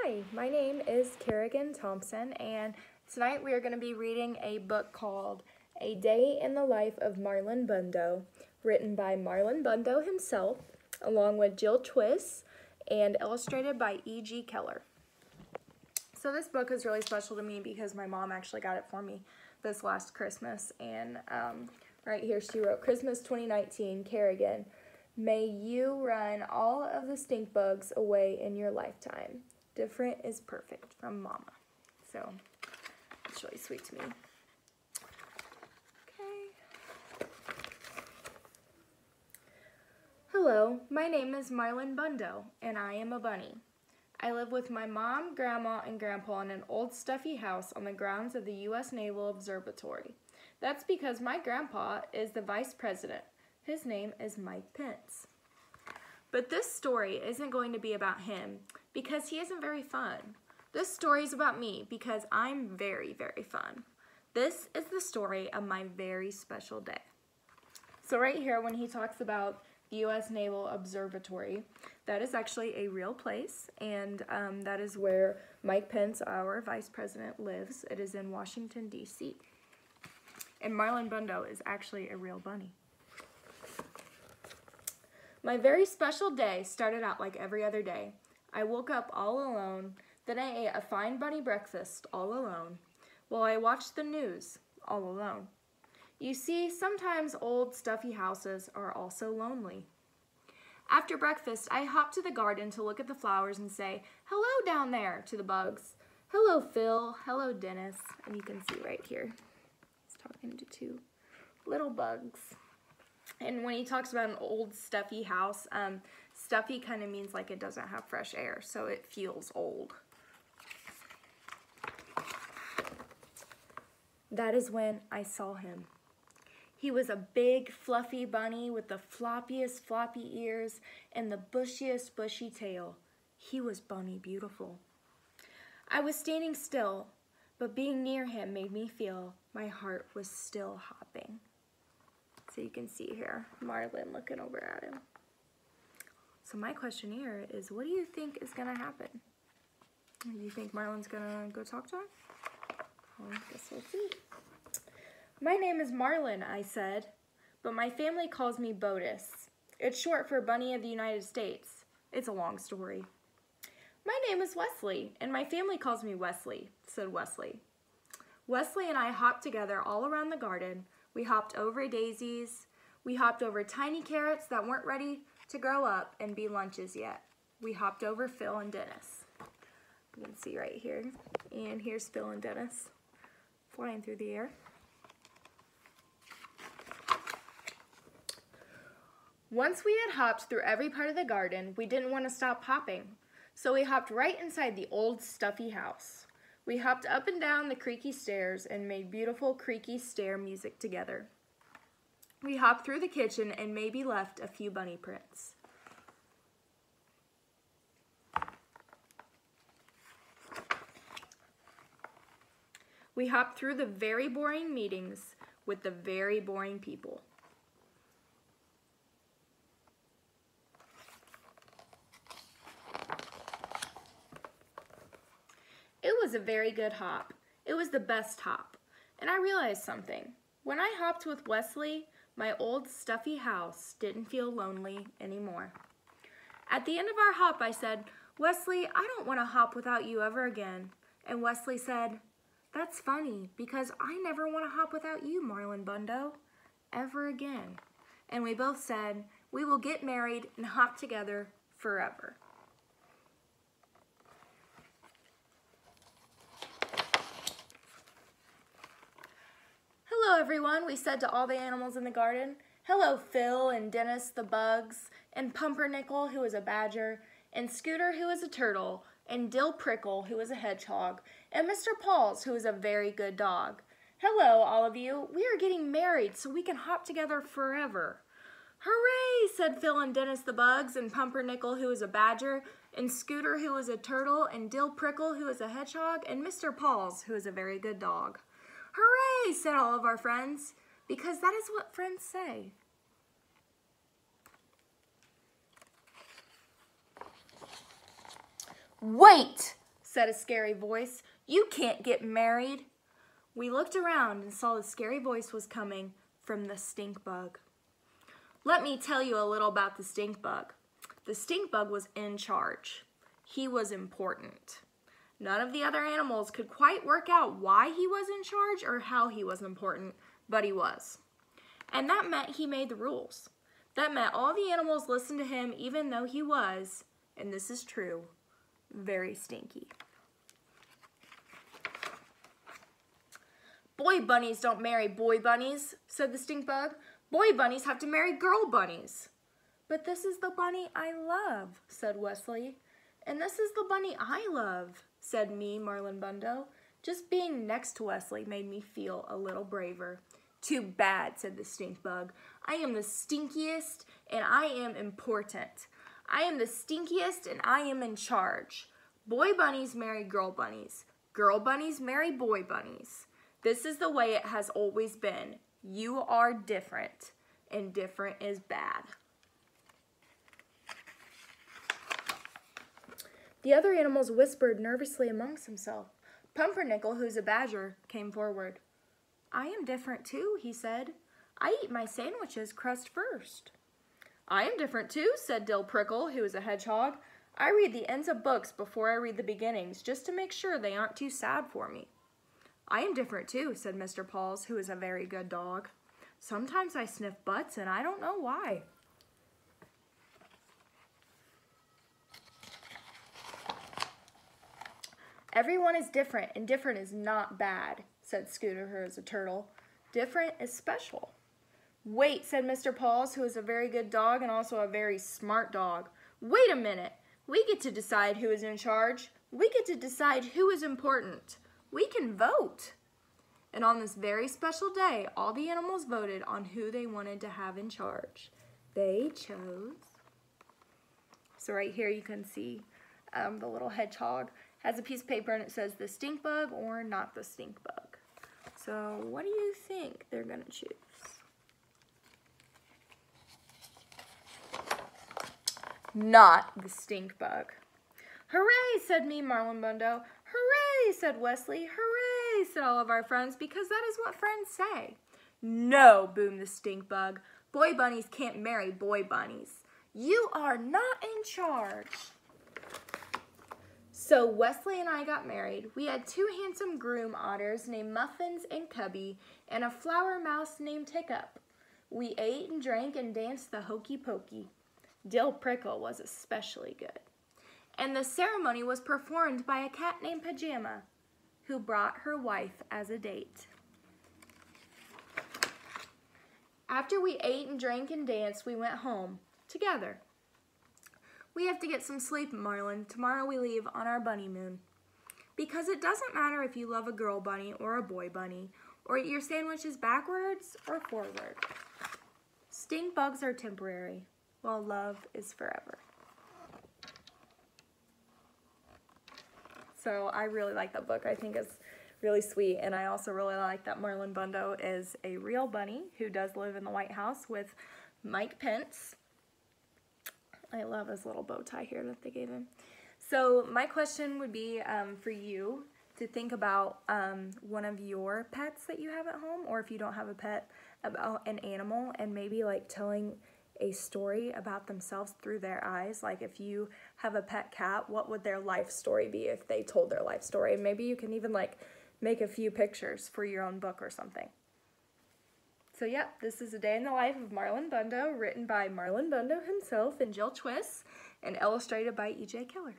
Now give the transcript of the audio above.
Hi, my name is Kerrigan Thompson, and tonight we are going to be reading a book called A Day in the Life of Marlon Bundo, written by Marlon Bundo himself, along with Jill Twiss, and illustrated by E.G. Keller. So this book is really special to me because my mom actually got it for me this last Christmas, and right here she wrote, Christmas 2019, Kerrigan, may you run all of the stink bugs away in your lifetime. Different is perfect, from Mama. So, it's really sweet to me. Okay. Hello, my name is Marlon Bundo, and I am a bunny. I live with my mom, grandma, and grandpa in an old stuffy house on the grounds of the U.S. Naval Observatory. That's because my grandpa is the vice president. His name is Mike Pence. But this story isn't going to be about him because he isn't very fun. This story is about me because I'm very, very fun. This is the story of my very special day. So right here, when he talks about the U.S. Naval Observatory, that is actually a real place, and that is where Mike Pence, our vice president, lives. It is in Washington, D.C. And Marlon Bundo is actually a real bunny. My very special day started out like every other day. I woke up all alone, then I ate a fine bunny breakfast all alone, while I watched the news all alone. You see, sometimes old stuffy houses are also lonely. After breakfast, I hopped to the garden to look at the flowers and say, hello down there, to the bugs. Hello, Phil. Hello, Dennis. And you can see right here, he's talking to two little bugs. And when he talks about an old stuffy house, stuffy kind of means like it doesn't have fresh air, so it feels old. That is when I saw him. He was a big, fluffy bunny with the floppiest floppy ears and the bushiest bushy tail. He was bunny beautiful. I was standing still, but being near him made me feel my heart was still hopping. So you can see here, Marlon looking over at him. So my question here is, what do you think is going to happen? Do you think Marlon's going to go talk to him? Well, I guess we'll see. My name is Marlon, I said, but my family calls me Botus. It's short for Bunny of the United States. It's a long story. My name is Wesley, and my family calls me Wesley, said Wesley. Wesley and I hopped together all around the garden. We hopped over daisies. We hopped over tiny carrots that weren't ready to grow up and be lunches yet. We hopped over Phil and Dennis. You can see right here. And here's Phil and Dennis flying through the air. Once we had hopped through every part of the garden, we didn't want to stop hopping. So we hopped right inside the old stuffy house. We hopped up and down the creaky stairs and made beautiful creaky stair music together. We hopped through the kitchen and maybe left a few bunny prints. We hopped through the very boring meetings with the very boring people. It was a very good hop. It was the best hop. And I realized something. When I hopped with Wesley, my old stuffy house didn't feel lonely anymore. At the end of our hop, I said, Wesley, I don't want to hop without you ever again. And Wesley said, that's funny, because I never want to hop without you, Marlon Bundo, ever again. And we both said, we will get married and hop together forever. Hello, everyone, we said to all the animals in the garden. Hello, Phil and Dennis the bugs, and Pumpernickel, who is a badger, and Scooter, who is a turtle, and Dill Prickle, who is a hedgehog, and Mr. Pauls, who is a very good dog. Hello, all of you. We are getting married so we can hop together forever. Hooray, said Phil and Dennis the bugs, and Pumpernickel, who is a badger, and Scooter, who is a turtle, and Dill Prickle, who is a hedgehog, and Mr. Pauls, who is a very good dog. Hooray, said all of our friends, because that is what friends say. Wait, said a scary voice. "You can't get married." We looked around and saw the scary voice was coming from the stink bug. Let me tell you a little about the stink bug. The stink bug was in charge. He was important. None of the other animals could quite work out why he was in charge or how he was important, but he was. And that meant he made the rules. That meant all the animals listened to him even though he was, and this is true, very stinky. "Boy bunnies don't marry boy bunnies," said the stink bug. "Boy bunnies have to marry girl bunnies." "But this is the bunny I love," said Wesley. "And this is the bunny I love," said me, Marlon Bundo. Just being next to Wesley made me feel a little braver. "Too bad," said the stink bug. "I am the stinkiest and I am important. I am the stinkiest and I am in charge. Boy bunnies marry girl bunnies. Girl bunnies marry boy bunnies. This is the way it has always been. You are different, and different is bad." The other animals whispered nervously amongst themselves. Pumpernickel, who's a badger, came forward. "I am different too," he said. "I eat my sandwiches crust first." "I am different too," said Dill Prickle, who is a hedgehog. "I read the ends of books before I read the beginnings, just to make sure they aren't too sad for me." "I am different too," said Mr. Paws, who is a very good dog. "Sometimes I sniff butts and I don't know why." "Everyone is different, and different is not bad," said Scooter, who is a turtle. "Different is special." "Wait," said Mr. Paws, who is a very good dog and also a very smart dog. "Wait a minute. We get to decide who is in charge. We get to decide who is important. We can vote." And on this very special day, all the animals voted on who they wanted to have in charge. They chose. So right here you can see the little hedgehog has a piece of paper and it says the stink bug or not the stink bug. So what do you think they're going to choose? Not the stink bug. "Hooray," said me, Marlon Bundo. "Hooray," said Wesley. "Hooray," said all of our friends, because that is what friends say. "No," boomed the stink bug. "Boy bunnies can't marry boy bunnies. You are not in charge." So Wesley and I got married. We had 2 handsome groom otters named Muffins and Cubby, and a flower mouse named Hiccup. We ate and drank and danced the hokey pokey. Dill Prickle was especially good. And the ceremony was performed by a cat named Pajama, who brought her wife as a date. After we ate and drank and danced, we went home together. "We have to get some sleep, Marlon. Tomorrow we leave on our bunny moon." Because it doesn't matter if you love a girl bunny or a boy bunny, or eat your sandwiches backwards or forward. Stink bugs are temporary, while love is forever. So I really like that book. I think it's really sweet, and I also really like that Marlon Bundo is a real bunny who does live in the White House with Mike Pence. I love his little bow tie here that they gave him. So my question would be for you to think about one of your pets that you have at home, or if you don't have a pet, about an animal, and maybe like telling a story about themselves through their eyes. Like if you have a pet cat, what would their life story be if they told their life story? And maybe you can even like make a few pictures for your own book or something. So yep, this is A Day in the Life of Marlon Bundo, written by Marlon Bundo himself and Jill Twiss, and illustrated by E.J. Keller.